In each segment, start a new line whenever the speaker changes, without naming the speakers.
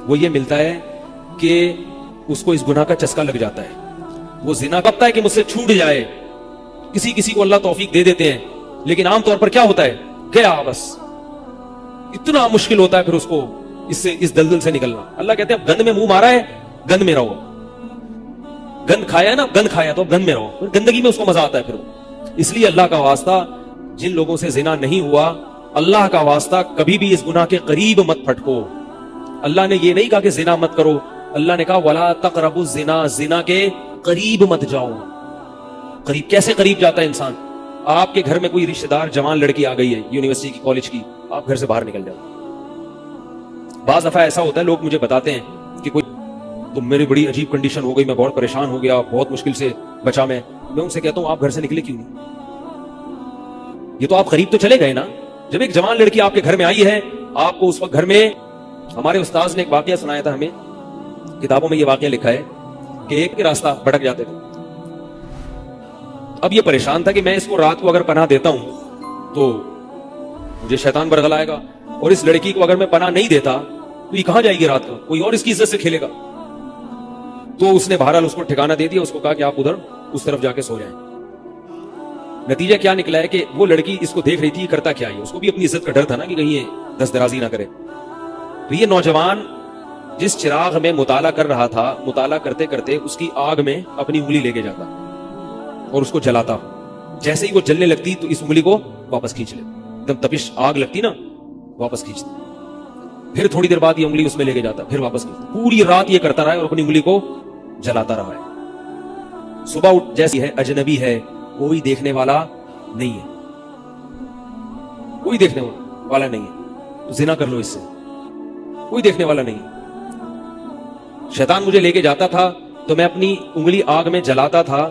وہ یہ ملتا ہے کہ اس کو اس گناہ کا چسکا لگ جاتا ہے. وہ زنا کرتا ہے کہ مجھ سے چھوٹ جائے. کسی کو اللہ توفیق دے دیتے ہیں, لیکن عام طور پر کیا ہوتا ہے, گیا بس. اتنا مشکل ہوتا ہے پھر اس کو اس دلدل سے نکلنا. اللہ کہتے ہیں گند میں منہ مارا ہے, گند میں رہو. گند کھایا ہے نا, گند کھایا تو گند میں رہو. گندگی میں اس کو مزہ آتا ہے پھر. اس لیے اللہ کا واسطہ, جن لوگوں سے زنا نہیں ہوا, اللہ کا واسطہ کبھی بھی اس گناہ کے قریب مت پھٹکو. اللہ نے یہ نہیں کہا کہ زنا مت کرو, اللہ نے کہا ولا تقربوا الزنا, زنا کے قریب مت جاؤ. قریب کیسے قریب جاتا ہے انسان؟ آپ کے گھر میں کوئی رشتہ دار جوان لڑکی آ گئی ہے یونیورسٹی کی, کالج کی, آپ گھر سے باہر نکل جاؤ. بعض دفعہ ایسا ہوتا ہے, لوگ مجھے بتاتے ہیں کہ کوئی تو میری بڑی عجیب کنڈیشن ہو گئی, میں بہت پریشان ہو گیا, بہت مشکل سے بچا. میں ان سے کہتا ہوں آپ گھر سے نکلے کیوں نہیں؟ یہ تو آپ قریب تو چلے گئے نا. جب ایک جوان لڑکی آپ کے گھر میں آئی ہے, آپ کو اس وقت گھر میں, ہمارے استاذ نے ایک واقعہ سنایا تھا ہمیں, کتابوں میں یہ واقعہ لکھا ہے کہ ایک راستہ بھٹک جاتے تھے. اب یہ پریشان تھا کہ میں اس کو رات کو اگر پناہ دیتا ہوں تو مجھے شیطان برگلا آئے گا, اور اس لڑکی کو اگر میں پناہ نہیں دیتا تو یہ کہاں جائے گی رات کو, کوئی اور اس کی عزت سے کھیلے گا. تو اس نے بہرحال اس کو ٹھکانہ دے دیا, اس کو کہا کہ آپ ادھر اس طرف جا کے سو جائیں. نتیجہ کیا نکلا ہے کہ وہ لڑکی اس کو دیکھ رہی تھی کرتا کیا ہے, اس کو بھی اپنی عزت کا ڈر تھا نا کہ کہیں یہ دست درازی نہ کرے. تو یہ نوجوان جس چراغ میں مطالعہ کر رہا تھا, مطالعہ کرتے کرتے اس کی آگ میں اپنی انگلی لے کے جاتا اور اس کو جلاتا. جیسے ہی وہ جلنے لگتی تو اس انگلی کو واپس کھینچ لے, ایک دم تپش آگ لگتی نا, واپس کھینچتا. پھر تھوڑی دیر بعد یہ انگلی اس میں لے کے جاتا, پھر واپس کھینچتا. پوری رات یہ کرتا رہا ہے اور اپنی انگلی کو جلاتا رہا ہے. صبح اٹھ جیسی ہے, اجنبی ہے, کوئی دیکھنے والا نہیں ہے, کوئی دیکھنے والا نہیں ہے, زنا کر لو اس سے, کوئی دیکھنے والا نہیں. شیطان مجھے لے کے جاتا تھا تو میں اپنی انگلی آگ میں جلاتا تھا,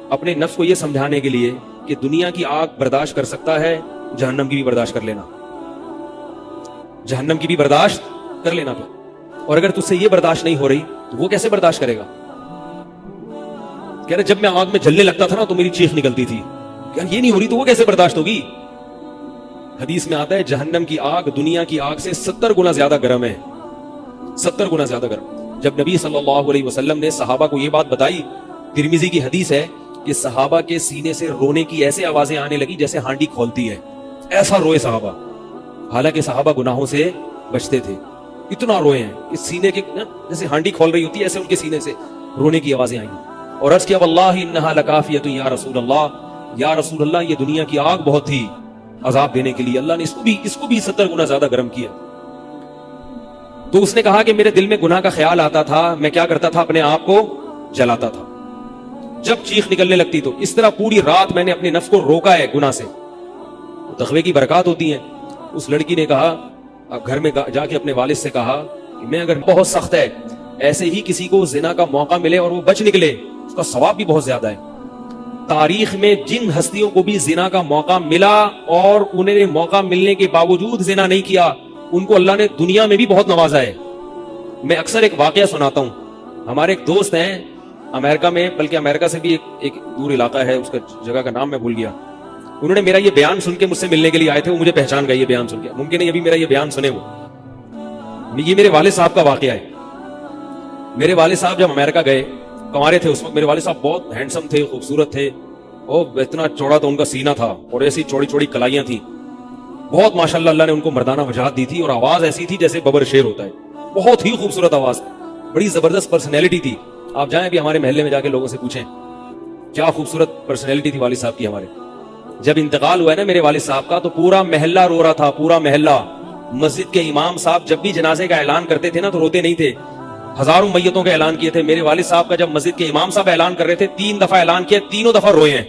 اپنے نفس کو یہ سمجھانے کے لیے کہ دنیا کی آگ برداشت کر سکتا ہے, جہنم کی بھی برداشت کر لینا, جہنم کی بھی برداشت کر لینا. اور اگر تجھ سے یہ برداشت نہیں ہو رہی تو وہ کیسے برداشت کرے گا؟ کہہ رہے جب میں آگ میں جلنے لگتا تھا نا تو میری چیخ نکلتی تھی, کہ یہ نہیں ہو رہی تو وہ کیسے برداشت ہوگی؟ حدیث میں آتا ہے جہنم کی آگ دنیا کی آگ سے 70 گنا زیادہ گرم ہے, 70 گنا زیادہ گرم. جب نبی صلی اللہ علیہ وسلم نے صحابہ کو یہ بات بتائی, ترمذی کی حدیث ہے کہ صحابہ کے سینے سے رونے کی ایسے آوازیں آنے لگی جیسے ہانڈی کھولتی ہے, ایسا روئے صحابہ. حالانکہ صحابہ گناہوں سے بچتے تھے, اتنا روئے ہیں کہ سینے کے جیسے ہانڈی کھول رہی ہوتی ہے, ایسے ان کے سینے سے رونے کی آوازیں آئیں. اور عرض کیا واللہ انہا لکافیۃ یا رسول اللہ, یا رسول اللہ یہ دنیا کی آگ بہت تھی عذاب دینے کے لیے, اللہ نے اس کو بھی 70 گنا زیادہ گرم کیا. تو اس نے کہا کہ میرے دل میں گناہ کا خیال آتا تھا, میں کیا کرتا تھا, اپنے آپ کو جلاتا تھا جب چیخ نکلنے لگتی. تو اس طرح پوری رات میں نے اپنے نفس کو روکا ہے گناہ سے. تقوی کی برکات ہوتی ہیں. اس لڑکی نے کہا, اب گھر میں جا کے اپنے والد سے کہا کہ میں اگر بہت سخت ہے, ایسے ہی کسی کو زنا کا موقع ملے اور وہ بچ نکلے, اس کا ثواب بھی بہت زیادہ ہے. تاریخ میں جن ہستیوں کو بھی زنا کا موقع ملا اور انہیں موقع ملنے کے باوجود زنا نہیں کیا, ان کو اللہ نے دنیا میں بھی بہت نوازا ہے. میں اکثر ایک واقعہ سناتا ہوں. ہمارے ایک دوست ہیں امریکہ میں, بلکہ امریکہ سے بھی ایک دور علاقہ ہے, اس کا جگہ کا نام میں بھول گیا. انہوں نے میرا یہ بیان سن کے مجھ سے ملنے کے لیے آئے تھے, وہ مجھے پہچان گئے یہ بیان سن کے. ممکن ہے ابھی میرا یہ بیان سنے, وہ یہ میرے والد صاحب کا واقعہ ہے. میرے والد صاحب جب امریکہ گئے, کنوارے تھے اس وقت, میرے والد صاحب بہت ہینڈسم تھے, خوبصورت تھے, اور اتنا چوڑا تو ان کا سینہ تھا اور ایسی چوڑی چوڑی کلائیاں تھیں. بہت ماشاءاللہ اللہ نے ان کو مردانہ وجاہت دی تھی, اور آواز ایسی تھی جیسے ببر شیر ہوتا ہے, بہت ہی خوبصورت آواز, بڑی زبردست پرسنالٹی تھی. آپ جائیں بھی ہمارے محلے میں جا کے لوگوں سے پوچھیں کیا خوبصورت پرسنالٹی تھی والد صاحب کی ہمارے. جب انتقال ہوا ہے نا میرے والد صاحب کا, تو پورا محلہ رو رہا تھا, پورا محلہ. مسجد کے امام صاحب جب بھی جنازے کا اعلان کرتے تھے نا تو روتے نہیں تھے, ہزاروں میتوں کا اعلان کیے تھے. میرے والد صاحب کا جب مسجد کے امام صاحب اعلان کر رہے تھے 3 دفعہ اعلان کیا, تینوں دفعہ روئے ہیں.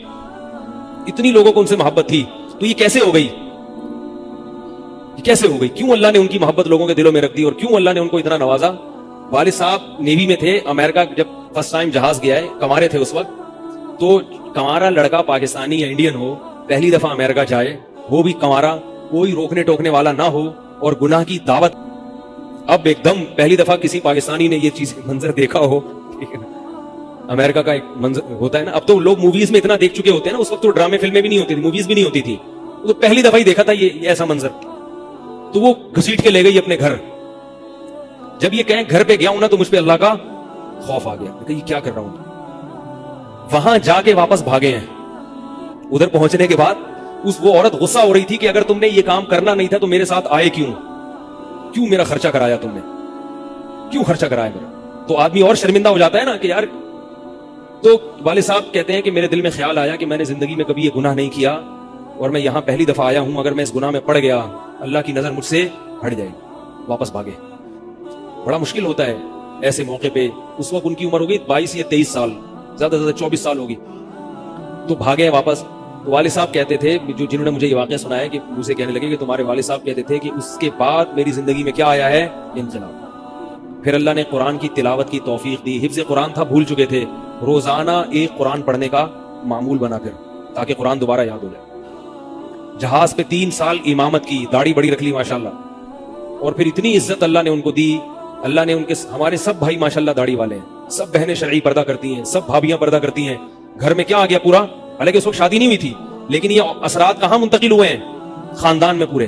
اتنی لوگوں کو ان سے محبت تھی. تو یہ کیسے ہو گئی, کیسے ہو گئی؟ کیوں اللہ نے ان کی محبت لوگوں کے دلوں میں رکھ دی, اور کیوں اللہ نے ان کو اتنا نوازا. والد صاحب نیوی میں تھے, امریکہ جب فرسٹ ٹائم جہاز گیا ہے, کنوارے تھے اس وقت. تو کنوارا لڑکا پاکستانی یا انڈین ہو, پہلی دفعہ امریکہ جائے, وہ بھی کنوارا, کوئی روکنے ٹوکنے والا نہ ہو, اور گناہ کی دعوت. اب ایک دم پہلی دفعہ کسی پاکستانی نے یہ چیز منظر دیکھا ہو, امریکہ کا ایک منظر ہوتا ہے نا, اب تو لوگ موویز میں اتنا دیکھ چکے ہوتے ہیں نا, اس وقت تو ڈرامے فلمیں بھی نہیں ہوتی تھی, موویز بھی نہیں ہوتی تھی, تو پہلی دفعہ ہی دیکھا تھا یہ ایسا منظر. تو وہ گھسیٹ کے لے گئی اپنے گھر. جب یہ کہیں گھر پہ گیا ہوں نا تو مجھ پہ اللہ کا خوف آ گیا کہ یہ کیا کر رہا ہوں. وہاں جا کے واپس بھاگے ہیں. ادھر پہنچنے کے بعد وہ عورت غصہ ہو رہی تھی کہ اگر تم نے یہ کام کرنا نہیں تھا تو میرے ساتھ آئے کیوں میرا خرچہ کرایا تم نے, کیوں خرچہ کرایا میرا. تو آدمی اور شرمندہ ہو جاتا ہے نا کہ یار. تو والد صاحب کہتے ہیں کہ میرے دل میں خیال آیا کہ میں نے زندگی میں کبھی یہ گناہ نہیں کیا اور میں یہاں پہلی دفعہ آیا ہوں, اگر میں اس گناہ میں پڑ گیا اللہ کی نظر مجھ سے ہٹ جائے. واپس بھاگے. بڑا مشکل ہوتا ہے ایسے موقع پہ. اس وقت ان کی عمر ہوگی 22 یا 23 سال, زیادہ سے زیادہ 24 سال ہوگی. تو بھاگے واپس. تو والد صاحب کہتے تھے, جنہوں نے مجھے یہ واقعہ سنایا, کہ مجھے کہنے لگے کہ تمہارے والد صاحب کہتے تھے کہ اس کے بعد میری زندگی میں کیا آیا ہے, انقلاب. پھر اللہ نے قرآن کی تلاوت کی توفیق دی. حفظ قرآن تھا, بھول چکے تھے. روزانہ ایک قرآن پڑھنے کا معمول بنا کر, تاکہ قرآن دوبارہ یاد ہو جائے. جہاز پہ 3 سال امامت کی, داڑھی بڑی رکھ لی ماشاءاللہ. اور پھر اتنی عزت اللہ نے ان کو دی. اللہ نے ان کے, ہمارے سب بھائی ماشاءاللہ داڑھی والے ہیں, سب بہنیں شرعی پردہ کرتی ہیں, سب بھابیاں پردہ کرتی ہیں. گھر میں کیا آ گیا پورا, حالانکہ اس وقت شادی نہیں ہوئی تھی, لیکن یہ اثرات کہاں منتقل ہوئے ہیں, خاندان میں. پورے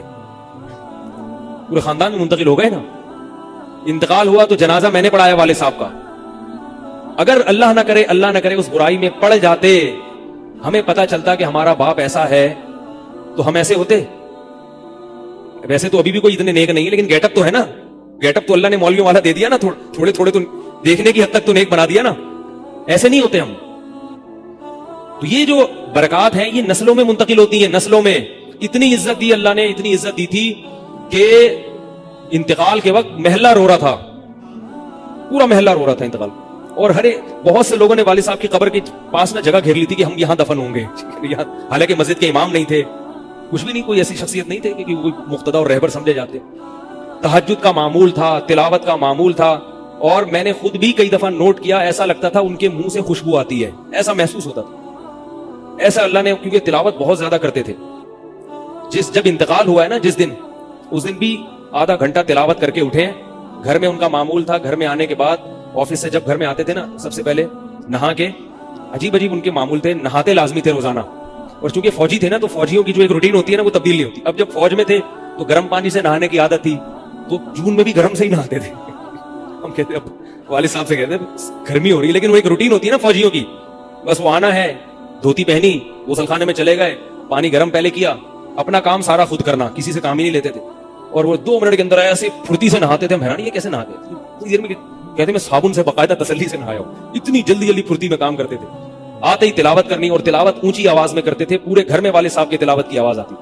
خاندان میں منتقل ہو گئے نا. انتقال ہوا تو جنازہ میں نے پڑھایا والد صاحب کا. اگر اللہ نہ کرے اس برائی میں پڑ جاتے, ہمیں پتا چلتا کہ ہمارا باپ ایسا ہے, تو ہم ایسے ہوتے. ویسے تو ابھی بھی کوئی اتنے نیک نہیں, لیکن گیٹ اپ تو ہے نا. گیٹ اپ تو اللہ نے مولویوں والا دے دیا نا, تھوڑے تھوڑے تو دیکھنے کی حد تک تو نیک بنا دیا نا. ایسے نہیں ہوتے ہم. تو یہ جو برکات ہیں یہ نسلوں میں منتقل ہوتی ہیں. نسلوں میں اتنی عزت دی اللہ نے, اتنی عزت دی تھی کہ انتقال کے وقت محلہ رو رہا تھا, پورا محلہ رو رہا تھا انتقال. اور بہت سے لوگوں نے والد صاحب کی قبر کے پاس نہ جگہ گھیر لی تھی کہ ہم یہاں دفن ہوں گے. حالانکہ مسجد کے امام نہیں تھے, کچھ بھی نہیں, کوئی ایسی شخصیت نہیں تھے کہ کوئی مقتدی اور رہبر سمجھے جاتے. تہجد کا معمول تھا, تلاوت کا معمول تھا. اور میں نے خود بھی کئی دفعہ نوٹ کیا, ایسا لگتا تھا ان کے منہ سے خوشبو آتی ہے, ایسا محسوس ہوتا تھا. ایسا اللہ نے, کیونکہ تلاوت بہت زیادہ کرتے تھے. جب انتقال ہوا ہے نا جس دن, اس دن بھی آدھا گھنٹہ تلاوت کر کے اٹھے. گھر میں ان کا معمول تھا, گھر میں آنے کے بعد آفس سے جب گھر میں آتے تھے نا, سب سے پہلے نہا کے, عجیب ان کے معمول تھے, نہاتے لازمی تھے روزانہ. اور چونکہ فوجی تھے نا, تو فوجیوں کی جو ایک روٹین ہوتی ہے نا وہ تبدیل نہیں ہوتی. اب جب فوج میں تھے تو گرم پانی سے نہانے کی عادت تھی, تو جون میں بھی گرم سے ہی نہاتے تھے. ہم کہتے, اب والد صاحب سے کہتے گرمی ہو رہی, لیکن وہ ایک روٹین ہوتی ہے نا فوجیوں کی. بس وہ آنا ہے, دھوتی پہنی, غسل خانے میں چلے گئے, پانی گرم پہلے کیا, اپنا کام سارا خود کرنا, کسی سے کام ہی نہیں لیتے تھے. اور وہ 2 منٹ کے اندر ایسے پھرتی سے نہاتے تھے. حیران, یہ کیسے نہاتے تھے؟ اتنی دیر میں کہتے میں صابن سے باقاعدہ تسلی سے نہایا ہوں. اتنی جلدی پھرتی میں کام کرتے تھے. آتے ہی تلاوت کرنی, اور تلاوت اونچی آواز میں کرتے تھے. پورے گھر میں والد صاحب کی تلاوت کی آواز آتی.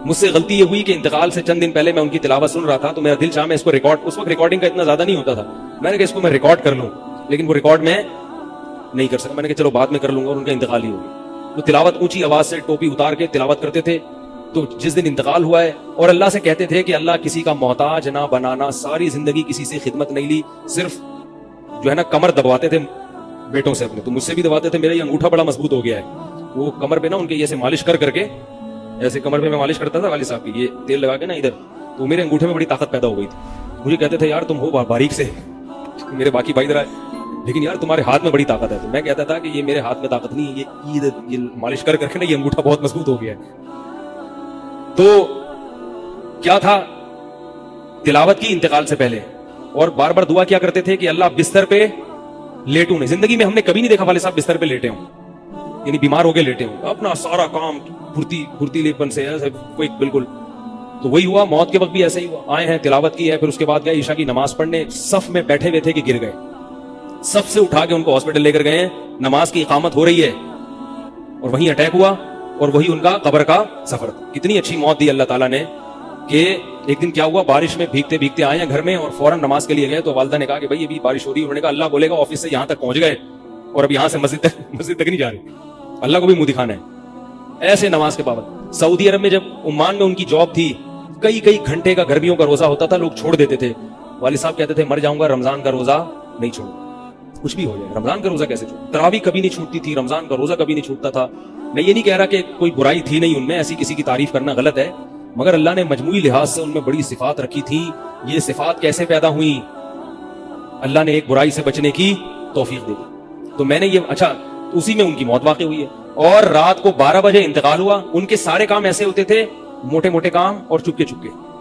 مجھ سے غلطی یہ ہوئی کہ انتقال سے چند دن پہلے میں ان کی تلاوت سن رہا تھا, تو میرا دل چاہا میں اس کو ریکارڈ, اس وقت ریکارڈنگ کا اتنا زیادہ نہیں ہوتا تھا, میں نے کہا اس کو میں ریکارڈ کر لوں, لیکن وہ ریکارڈ میں نہیں کر سکا. میں نے کہا چلو بعد میں کر لوں گا, اور ان کا انتقال ہی ہو گیا. تو تلاوت اونچی آواز سے ٹوپی اتار کے تلاوت کرتے تھے. تو جس دن انتقال ہوا ہے, اور اللہ سے کہتے تھے کہ اللہ کسی کا محتاج نہ بنانا, ساری زندگی کسی سے خدمت نہیں لی, صرف جو ہے نا کمر دبواتے تھے بیٹوں سے اپنے. تو مجھ سے بھی دباتے تھے, میرا یہ انگوٹھا بڑا مضبوط ہو گیا ہے. وہ کمر پہ نا ان کے ایسے مالش کر کے, ایسے کمر پہ میں مالش کرتا تھا والد صاحب کی, یہ تیل لگا کے نا ادھر, تو میرے انگوٹھے میں بڑی طاقت پیدا ہو گئی تھی. مجھے کہتے تھے یار تم ہو باریک سے, میرے باقی بھائی ادھر آئے, لیکن یار تمہارے ہاتھ میں بڑی طاقت ہے. تو میں کہتا تھا کہ یہ میرے ہاتھ میں طاقت نہیں, یہ مالش کر کے نا یہ انگوٹھا بہت مضبوط ہو گیا ہے. تو کیا تھا, تلاوت کی انتقال سے پہلے, اور بار بار دعا کیا کرتے تھے کہ اللہ بستر پہ لیٹوں نہیں. زندگی میں ہم نے کبھی نہیں دیکھا والد صاحب بستر پہ لیٹے ہوں, یعنی بیمار ہو کے لیٹے ہوں, اپنا سارا کام پھرتیلے پن سے کوئی بالکل. تو وہی ہوا, موت کے وقت بھی ایسے ہی ہوا. آئے ہیں, تلاوت کی ہے, پھر اس کے بعد گئے عشاء کی نماز پڑھنے, صف میں بیٹھے ہوئے تھے کہ گر گئے. صف سے اٹھا کے ان کو ہاسپٹل لے کر گئے ہیں, نماز کی اقامت ہو رہی ہے, اور وہیں اٹیک ہوا, اور وہی ان کا قبر کا سفر. کتنی اچھی موت دی اللہ تعالیٰ نے, کہ ایک دن کیا ہوا, بارش میں بھیگتے بھیگتے آئے ہیں گھر میں, اور فوراً نماز کے لیے گئے. تو والدہ نے کہا کہ بھائی ابھی بارش ہو رہی ہے. انہوں نے کہا اللہ بولے گا آفس سے یہاں تک پہنچ گئے, اور اب یہاں سے مسجد تک نہیں جا رہے, اللہ کو بھی منہ دکھانا ہے. ایسے نماز کے پابند. سعودی عرب میں جب عمان میں ان کی جاب تھی, کئی گھنٹے کا گرمیوں کا روزہ ہوتا تھا, لوگ چھوڑ دیتے تھے. والد صاحب کہتے تھے مر جاؤں گا, رمضان کا روزہ نہیں چھوڑوں, کچھ بھی ہو جائے رمضان کا روزہ کیسے چھوڑوں. تراویح کبھی نہیں چھوٹتی تھی, رمضان کا روزہ کبھی نہیں چھوٹتا تھا. میں یہ نہیں کہہ رہا کہ کوئی برائی تھی نہیں ان میں, ایسی کسی کی تعریف کرنا غلط ہے, مگر اللہ نے مجموعی لحاظ سے ان میں بڑی صفات رکھی تھی. یہ صفات کیسے پیدا ہوئی, اللہ نے ایک برائی سے بچنے کی توفیق دی. تو میں نے یہ, اچھا اسی میں ان کی موت واقع ہوئی ہے. اور رات کو 12 بجے انتقال ہوا. ان کے سارے کام ایسے ہوتے تھے, موٹے موٹے کام اور چپکے چپکے,